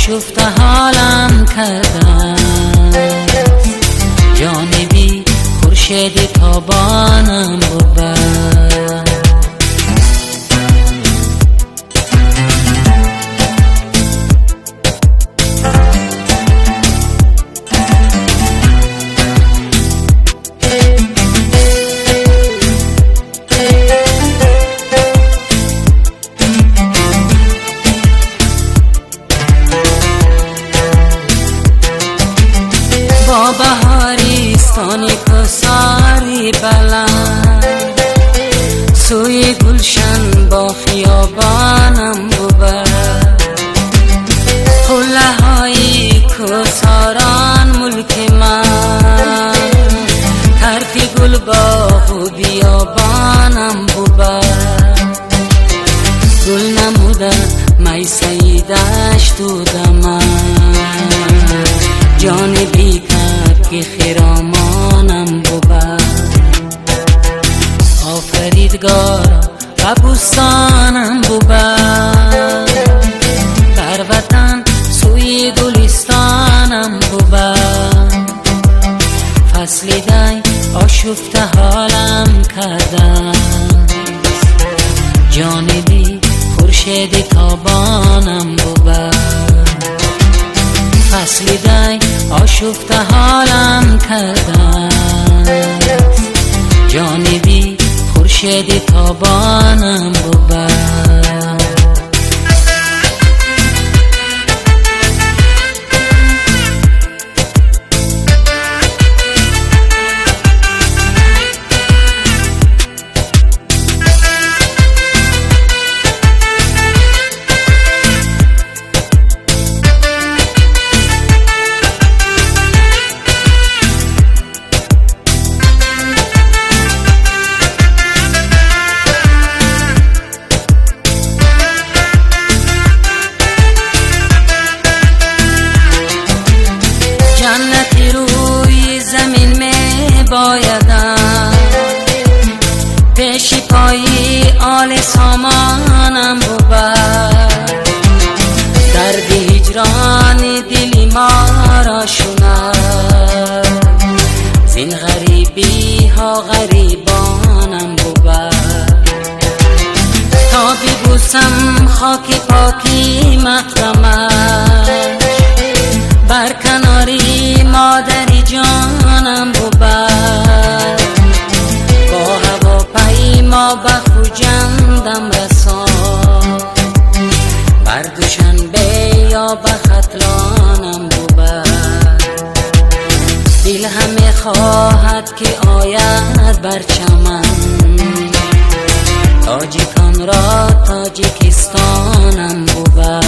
آشفته حالم کردم، جانبی خورشید تابانم بود. با بهاریستانی کساری بلند، سوی گلشن با خیابانم بود. حله های کساران ملک من، طرف گل باغ و بیابانم بود. گل نموده می سیدش تو دمن، جان بیکر که خیرامانم بود. آفریدگار و بوستانم بود، در وطن سوی گلستانم بود. فصل دی آشفته حالم کردم، جانبی خورشید تابانم بود. فصل دی آشفته حالم کردم، جانبی خورشید تابانم بود. جنتی روی زمین می بایدم، پیش پایی آل سامانم بود. درد هجران دلی ما را شند، زین غریبی ها غریبانم بود. تا ببوسم خاک پاکی محرمش، بر کناری مادری جانم بود. با هواپیما به خوجندم رسان، بر دوشنبه یا به ختلانم بود. دل همه خواهد که آید بر چمن، تاجیکان را تاجیکستانم بود.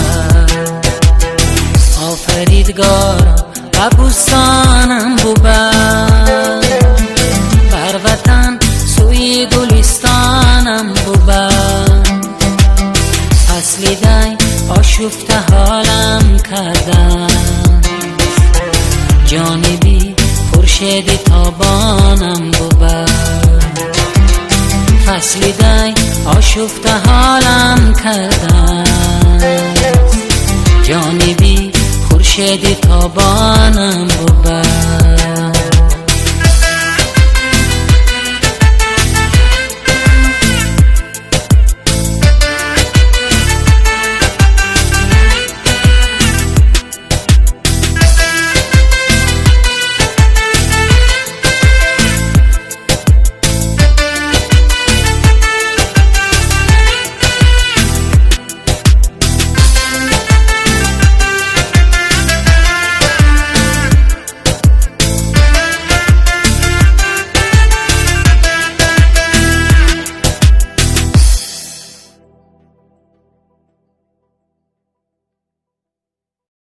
آفریدگار و بوستانم بود، بر وطن سوی گلستانم بود. فصل دی آشفته حالم کردم، جانبی خورشید تابانم بود. فصل دی آشفته حالم